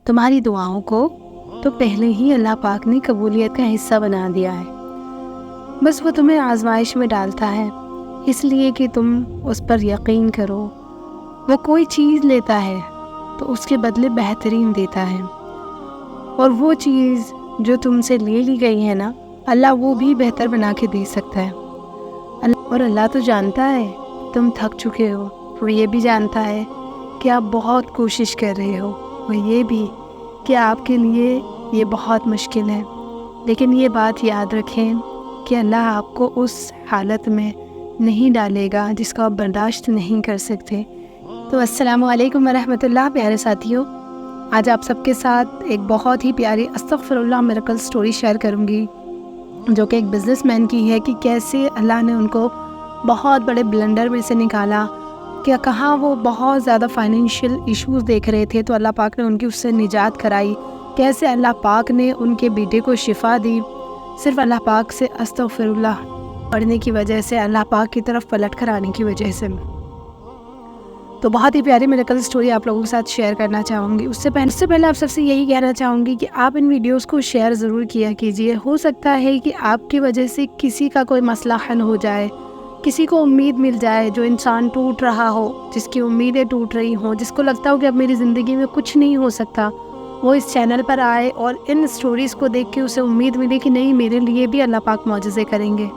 تمہاری دعاؤں کو تو پہلے ہی اللہ پاک نے قبولیت کا حصہ بنا دیا ہے، بس وہ تمہیں آزمائش میں ڈالتا ہے اس لیے کہ تم اس پر یقین کرو۔ وہ کوئی چیز لیتا ہے تو اس کے بدلے بہترین دیتا ہے، اور وہ چیز جو تم سے لے لی گئی ہے نا، اللہ وہ بھی بہتر بنا کے دے سکتا ہے۔ اور اللہ تو جانتا ہے تم تھک چکے ہو، وہ یہ بھی جانتا ہے کہ آپ بہت کوشش کر رہے ہو، اور یہ بھی کہ آپ کے لیے یہ بہت مشکل ہے، لیکن یہ بات یاد رکھیں کہ اللہ آپ کو اس حالت میں نہیں ڈالے گا جس کو آپ برداشت نہیں کر سکتے۔ تو السلام علیکم ورحمۃ اللہ پیارے ساتھیوں، آج آپ سب کے ساتھ ایک بہت ہی پیاری استغفر اللہ میریکل سٹوری شیئر کروں گی، جو کہ ایک بزنس مین کی ہے کہ کیسے اللہ نے ان کو بہت بڑے بلنڈر میں سے نکالا، کہ کہاں وہ بہت زیادہ فائنینشیل ایشوز دیکھ رہے تھے تو اللہ پاک نے ان کی اس سے نجات کرائی، کیسے اللہ پاک نے ان کے بیٹے کو شفا دی، صرف اللہ پاک سے استغفر اللہ پڑھنے کی وجہ سے، اللہ پاک کی طرف پلٹ کر آنے کی وجہ سے۔ تو بہت ہی پیاری میریکل سٹوری آپ لوگوں کے ساتھ شیئر کرنا چاہوں گی۔ اس سے پہلے آپ سب سے یہی کہنا چاہوں گی کہ آپ ان ویڈیوز کو شیئر ضرور کیا کیجیے، ہو سکتا ہے کہ آپ کی وجہ سے کسی کا کوئی مسئلہ حل ہو جائے، کسی کو امید مل جائے، جو انسان ٹوٹ رہا ہو، جس کی امیدیں ٹوٹ رہی ہوں، جس کو لگتا ہو کہ اب میری زندگی میں کچھ نہیں ہو سکتا، وہ اس چینل پر آئے اور ان سٹوریز کو دیکھ کے اسے امید ملے کہ نہیں، میرے لیے بھی اللہ پاک معجزے کریں گے۔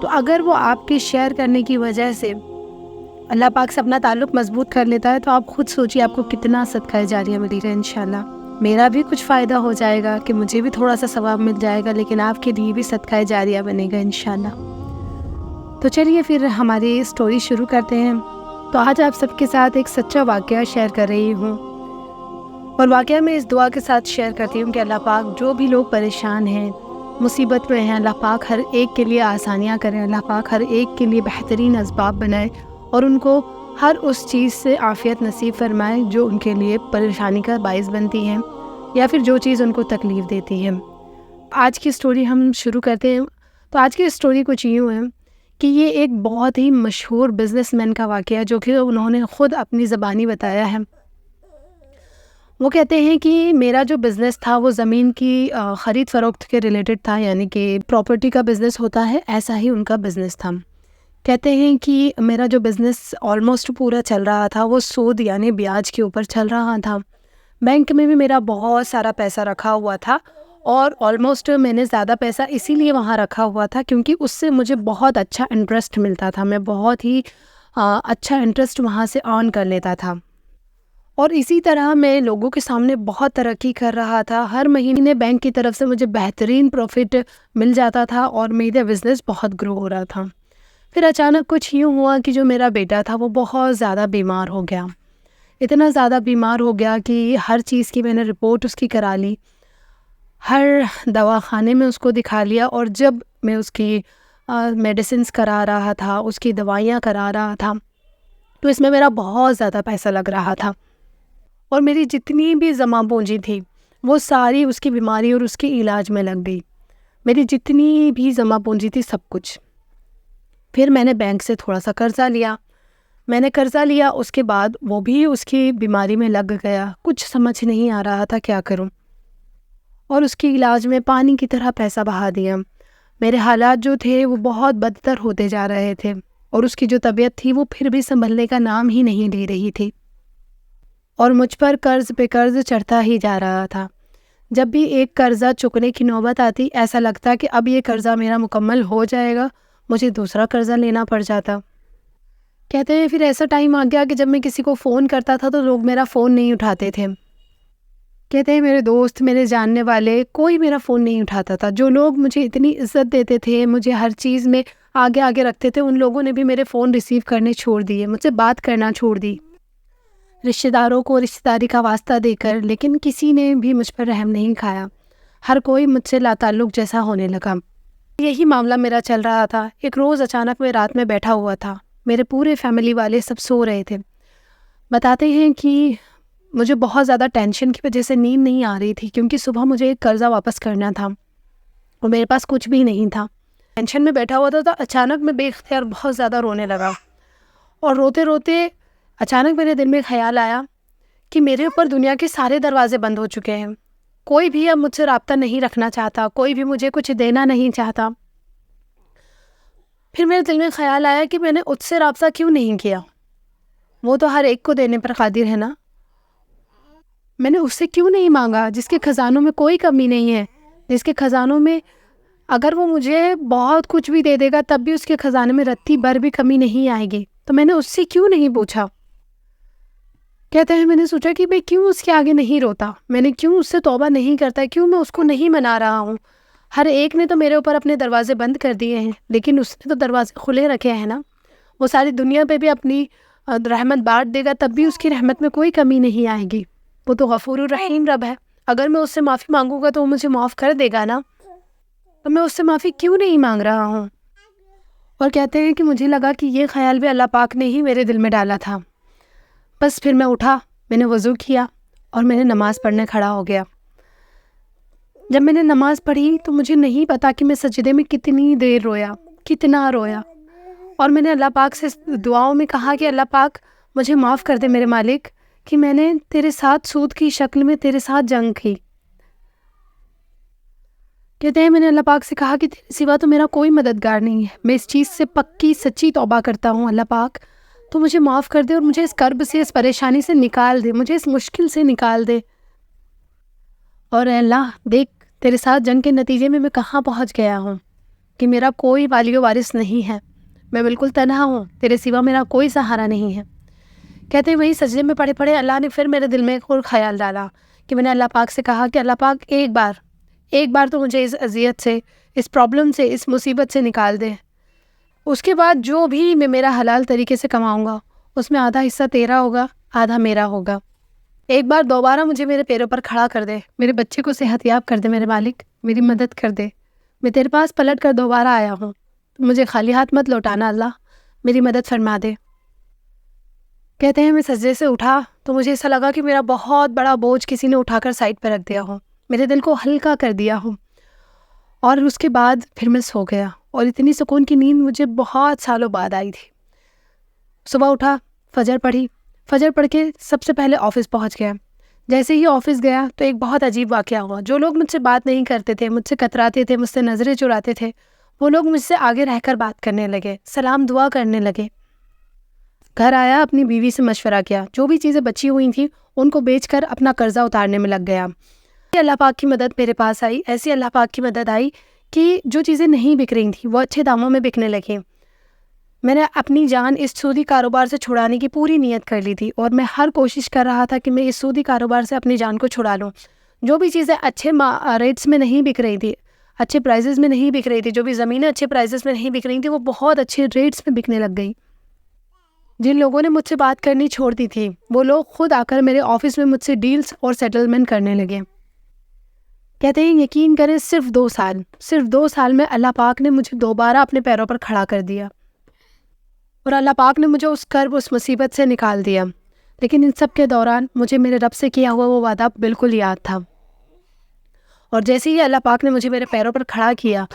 تو اگر وہ آپ کے شیئر کرنے کی وجہ سے اللہ پاک سے اپنا تعلق مضبوط کر لیتا ہے، تو آپ خود سوچیے آپ کو کتنا صدقہ جاریہ ملے گا انشاءاللہ۔ میرا بھی کچھ فائدہ ہو جائے گا کہ مجھے بھی تھوڑا سا ثواب مل جائے گا، لیکن آپ کے لیے بھی صدقہ جاریہ بنے گا انشاءاللہ۔ تو چلیے پھر ہماری سٹوری شروع کرتے ہیں۔ تو آج آپ سب کے ساتھ ایک سچا واقعہ شیئر کر رہی ہوں، اور واقعہ میں اس دعا کے ساتھ شیئر کرتی ہوں کہ اللہ پاک جو بھی لوگ پریشان ہیں، مصیبت میں ہیں، اللہ پاک ہر ایک کے لیے آسانیاں کریں، اللہ پاک ہر ایک کے لیے بہترین اسباب بنائے، اور ان کو ہر اس چیز سے عافیت نصیب فرمائے جو ان کے لیے پریشانی کا باعث بنتی ہے، یا پھر جو چیز ان کو تکلیف دیتی ہے۔ آج کی سٹوری ہم شروع کرتے ہیں۔ تو آج کی سٹوری کچھ یوں ہے کہ یہ ایک بہت ہی مشہور بزنس مین کا واقعہ ہے، جو کہ انہوں نے خود اپنی زبانی بتایا ہے۔ وہ کہتے ہیں کہ میرا جو بزنس تھا وہ زمین کی خرید فروخت کے ریلیٹڈ تھا، یعنی کہ پراپرٹی کا بزنس ہوتا ہے، ایسا ہی ان کا بزنس تھا۔ کہتے ہیں کہ میرا جو بزنس آلموسٹ پورا چل رہا تھا وہ سود یعنی بیاج کے اوپر چل رہا تھا۔ بینک میں بھی میرا بہت سارا پیسہ رکھا ہوا تھا، اور آلموسٹ میں نے زیادہ پیسہ اسی لیے وہاں رکھا ہوا تھا کیونکہ اس سے مجھے بہت اچھا انٹرسٹ ملتا تھا، میں بہت ہی اچھا انٹرسٹ وہاں سے آن کر لیتا تھا، اور اسی طرح میں لوگوں کے سامنے بہت ترقی کر رہا تھا۔ ہر مہینے بینک کی طرف سے مجھے بہترین پروفٹ مل جاتا تھا، اور میرا بزنس بہت گرو ہو رہا تھا۔ پھر اچانک کچھ یوں ہوا کہ جو میرا بیٹا تھا وہ بہت زیادہ بیمار ہو گیا، اتنا زیادہ بیمار ہو گیا کہ ہر چیز کی میں نے رپورٹ اس کی کرا لی، ہر دواخانے میں اس کو دکھا لیا، اور جب میں اس کی میڈیسنز کرا رہا تھا، اس کی دوائیاں کرا رہا تھا، تو اس میں میرا بہت زیادہ پیسہ لگ رہا تھا، اور میری جتنی بھی جمع پونجی تھی وہ ساری اس کی بیماری اور اس کے علاج میں لگ گئی، میری جتنی بھی جمع پونجی تھی سب کچھ۔ پھر میں نے بینک سے تھوڑا سا قرضہ لیا، اس کے بعد وہ بھی اس کی بیماری میں لگ گیا، کچھ سمجھ نہیں آ رہا تھا کیا کروں، اور اس کے علاج میں پانی کی طرح پیسہ بہا دیا۔ میرے حالات جو تھے وہ بہت بدتر ہوتے جا رہے تھے، اور اس کی جو طبیعت تھی وہ پھر بھی سنبھلنے کا نام ہی نہیں لے رہی تھی، اور مجھ پر قرض پہ قرض چڑھتا ہی جا رہا تھا۔ جب بھی ایک قرضہ چکنے کی نوبت آتی، ایسا لگتا کہ اب یہ قرضہ میرا مکمل ہو جائے گا، مجھے دوسرا قرضہ لینا پڑ جاتا۔ کہتے ہیں پھر ایسا ٹائم آ گیا کہ جب میں کسی کو فون کرتا تھا تو لوگ میرا فون نہیں اٹھاتے تھے۔ کہتے ہیں میرے دوست، میرے جاننے والے، کوئی میرا فون نہیں اٹھاتا تھا۔ جو لوگ مجھے اتنی عزت دیتے تھے، مجھے ہر چیز میں آگے رکھتے تھے، ان لوگوں نے بھی میرے فون ریسیو کرنے چھوڑ دیے، مجھ سے بات کرنا چھوڑ دی، رشتہ داروں کو رشتہ داری کا واسطہ دے کر، لیکن کسی نے بھی مجھ پر رحم نہیں کھایا، ہر کوئی مجھ سے لا تعلق جیسا ہونے لگا۔ یہی معاملہ میرا چل رہا تھا۔ ایک روز اچانک میں رات میں بیٹھا ہوا تھا، میرے پورے فیملی والے سب سو رہے تھے۔ بتاتے ہیں کہ مجھے بہت زیادہ ٹینشن کی وجہ سے نیند نہیں آ رہی تھی، کیونکہ صبح مجھے ایک قرضہ واپس کرنا تھا، اور میرے پاس کچھ بھی نہیں تھا۔ ٹینشن میں بیٹھا ہوا تھا، اچانک میں بے اختیار بہت زیادہ رونے لگا، اور روتے روتے اچانک میرے دل میں خیال آیا کہ میرے اوپر دنیا کے سارے دروازے بند ہو چکے ہیں، کوئی بھی اب مجھ سے رابطہ نہیں رکھنا چاہتا، کوئی بھی مجھے کچھ دینا نہیں چاہتا۔ پھر میرے دل میں خیال آیا کہ میں نے اس سے رابطہ کیوں نہیں کیا، وہ تو ہر ایک کو دینے پر قادر ہے نا، میں نے اس سے کیوں نہیں مانگا جس کے خزانوں میں کوئی کمی نہیں ہے، جس کے خزانوں میں اگر وہ مجھے بہت کچھ بھی دے دے گا تب بھی اس کے خزانے میں رتی بھر بھی کمی نہیں آئے گی، تو میں نے اس سے کیوں نہیں پوچھا۔ کہتے ہیں میں نے سوچا کہ میں کیوں اس کے آگے نہیں روتا، میں نے کیوں اس سے توبہ نہیں کرتا، کیوں میں اس کو نہیں منا رہا ہوں۔ ہر ایک نے تو میرے اوپر اپنے دروازے بند کر دیے ہیں، لیکن اس نے تو دروازے کھلے رکھے ہیں نا، وہ ساری دنیا پہ بھی اپنی رحمت بانٹ دے گا تب بھی اس کی رحمت میں کوئی کمی نہیں آئے گی، وہ تو غفور الرحیم رب ہے، اگر میں اس سے معافی مانگوں گا تو وہ مجھے معاف کر دے گا نا، تو میں اس سے معافی کیوں نہیں مانگ رہا ہوں۔ اور کہتے ہیں کہ مجھے لگا کہ یہ خیال بھی اللہ پاک نے ہی میرے دل میں ڈالا تھا۔ بس پھر میں اٹھا، میں نے وضو کیا اور میں نے نماز پڑھنے کھڑا ہو گیا۔ جب میں نے نماز پڑھی تو مجھے نہیں پتا کہ میں سجدے میں کتنی دیر رویا، کتنا رویا، اور میں نے اللہ پاک سے دعاؤں میں کہا کہ اللہ پاک مجھے معاف کر دے میرے مالک کہ میں نے تیرے ساتھ سود کی شکل میں تیرے ساتھ جنگ کی۔ کہتے ہیں میں نے اللہ پاک سے کہا کہ تیرے سوا تو میرا کوئی مددگار نہیں ہے، میں اس چیز سے پکی سچی توبہ کرتا ہوں اللہ پاک، تو مجھے معاف کر دے اور مجھے اس کرب سے، اس پریشانی سے نکال دے، مجھے اس مشکل سے نکال دے۔ اور اے اللہ دیکھ تیرے ساتھ جنگ کے نتیجے میں کہاں پہنچ گیا ہوں کہ میرا کوئی والی و وارث نہیں ہے، میں بالکل تنہا ہوں، تیرے سوا میرا کوئی سہارا نہیں ہے۔ کہتے ہیں وہی سجدے میں پڑے پڑے اللہ نے پھر میرے دل میں ایک اور خیال ڈالا کہ میں نے اللہ پاک سے کہا کہ اللہ پاک ایک بار تو مجھے اس اذیت سے، اس پرابلم سے، اس مصیبت سے نکال دے، اس کے بعد جو بھی میں میرا حلال طریقے سے کماؤں گا اس میں آدھا حصہ تیرا ہوگا، آدھا میرا ہوگا۔ ایک بار دوبارہ مجھے میرے پیروں پر کھڑا کر دے، میرے بچے کو صحت یاب کر دے میرے مالک، میری مدد کر دے، میں تیرے پاس پلٹ کر دوبارہ آیا ہوں، مجھے خالی ہاتھ مت لوٹانا اللہ، میری مدد فرما دے۔ کہتے ہیں میں سجدے سے اٹھا تو مجھے ایسا لگا کہ میرا بہت بڑا بوجھ کسی نے اٹھا کر سائڈ پہ رکھ دیا ہو، میرے دل کو ہلکا کر دیا ہو، اور اس کے بعد پھر میں سو گیا، اور اتنی سکون کی نیند مجھے بہت سالوں بعد آئی تھی۔ صبح اٹھا، فجر پڑھی، فجر پڑھ کے سب سے پہلے آفس پہنچ گیا۔ جیسے ہی آفس گیا تو ایک بہت عجیب واقعہ ہوا، جو لوگ مجھ سے بات نہیں کرتے تھے، مجھ سے کتراتے تھے، مجھ سے نظریں چراتے تھے، وہ لوگ مجھ سے آگے رہ کر بات کرنے لگے، سلام دعا کرنے لگے۔ گھر آیا، اپنی بیوی سے مشورہ کیا، جو بھی چیزیں بچی ہوئی تھیں ان کو بیچ کر اپنا قرضہ اتارنے میں لگ گیا۔ اللہ پاک کی مدد میرے پاس آئی، ایسی اللہ پاک کی مدد آئی کہ جو چیزیں نہیں بک رہی تھیں وہ اچھے داموں میں بکنے لگیں۔ میں نے اپنی جان اس سودی کاروبار سے چھڑانے کی پوری نیت کر لی تھی، اور میں ہر کوشش کر رہا تھا کہ میں اس سودی کاروبار سے اپنی جان کو چھڑا لوں۔ جو بھی چیزیں اچھے ریٹس میں نہیں بک رہی تھی، اچھے پرائزز میں نہیں بک رہی تھی، جو بھی زمینیں اچھے پرائزز میں نہیں بک رہی تھیں وہ بہت اچھے ریٹس میں بکنے لگ گئی۔ جن لوگوں نے مجھ سے بات کرنی چھوڑ دی تھی وہ لوگ خود آ کر میرے آفس میں مجھ سے ڈیلز اور سیٹلمنٹ کرنے لگے۔ کہتے ہیں یقین کریں صرف 2 سال میں اللہ پاک نے مجھے دوبارہ اپنے پیروں پر کھڑا کر دیا، اور اللہ پاک نے مجھے اس کرب، اس مصیبت سے نکال دیا۔ لیکن ان سب کے دوران مجھے میرے رب سے کیا ہوا وہ وعدہ بالکل یاد تھا، اور جیسے ہی اللہ پاک نے مجھے میرے پیروں پر کھڑا کیا،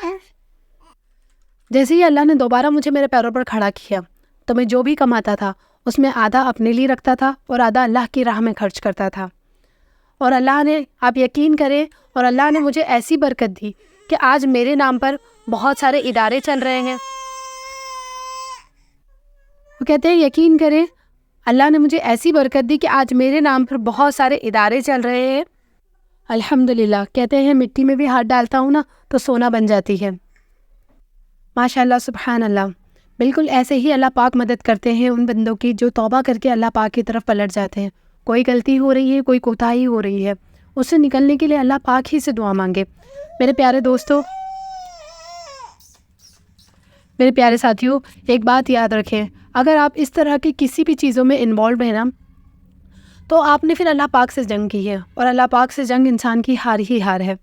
جیسے ہی اللہ نے دوبارہ مجھے میرے پیروں پر کھڑا کیا، تو میں جو بھی کماتا تھا اس میں آدھا اپنے لیے رکھتا تھا اور آدھا اللہ کی راہ میں خرچ کرتا تھا۔ اور اللہ نے، آپ یقین کریں، اور اللہ نے مجھے ایسی برکت دی کہ آج میرے نام پر بہت سارے ادارے چل رہے ہیں۔ وہ کہتے ہیں یقین کریں اللہ نے مجھے ایسی برکت دی کہ آج میرے نام پر بہت سارے ادارے چل رہے ہیں۔ الحمدللہ۔ کہتے ہیں مٹی میں بھی ہاتھ ڈالتا ہوں نا تو سونا بن جاتی ہے۔ ماشاء اللہ، سبحان اللہ۔ بالکل ایسے ہی اللہ پاک مدد کرتے ہیں ان بندوں کی جو توبہ کر کے اللہ پاک کی طرف پلٹ جاتے ہیں۔ کوئی غلطی ہو رہی ہے، کوئی کوتاہی ہو رہی ہے، اس سے نکلنے کے لیے اللہ پاک ہی سے دعا مانگے۔ میرے پیارے دوستو، میرے پیارے ساتھیوں، ایک بات یاد رکھیں، اگر آپ اس طرح کی کسی بھی چیزوں میں انوالو ہیں نا تو آپ نے پھر اللہ پاک سے جنگ کی ہے، اور اللہ پاک سے جنگ انسان کی ہار ہی ہار ہے۔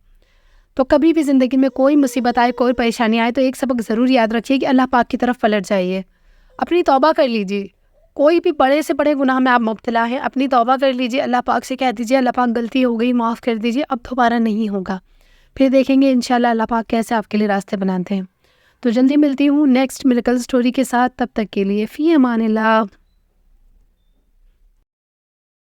تو کبھی بھی زندگی میں کوئی مصیبت آئے، کوئی پریشانی آئے تو ایک سبق ضرور یاد رکھیے کہ اللہ پاک کی طرف پلٹ جائیے، اپنی توبہ کر لیجیے۔ کوئی بھی بڑے سے بڑے گناہ میں آپ مبتلا ہیں، اپنی توبہ کر لیجیے، اللہ پاک سے کہہ دیجیے اللہ پاک غلطی ہو گئی، معاف کر دیجیے، اب دوبارہ نہیں ہوگا۔ پھر دیکھیں گے انشاءاللہ اللہ پاک کیسے آپ کے لیے راستے بناتے ہیں۔ تو جلدی ملتی ہوں نیکسٹ میریکل سٹوری کے ساتھ، تب تک کے لیے فی امان اللہ۔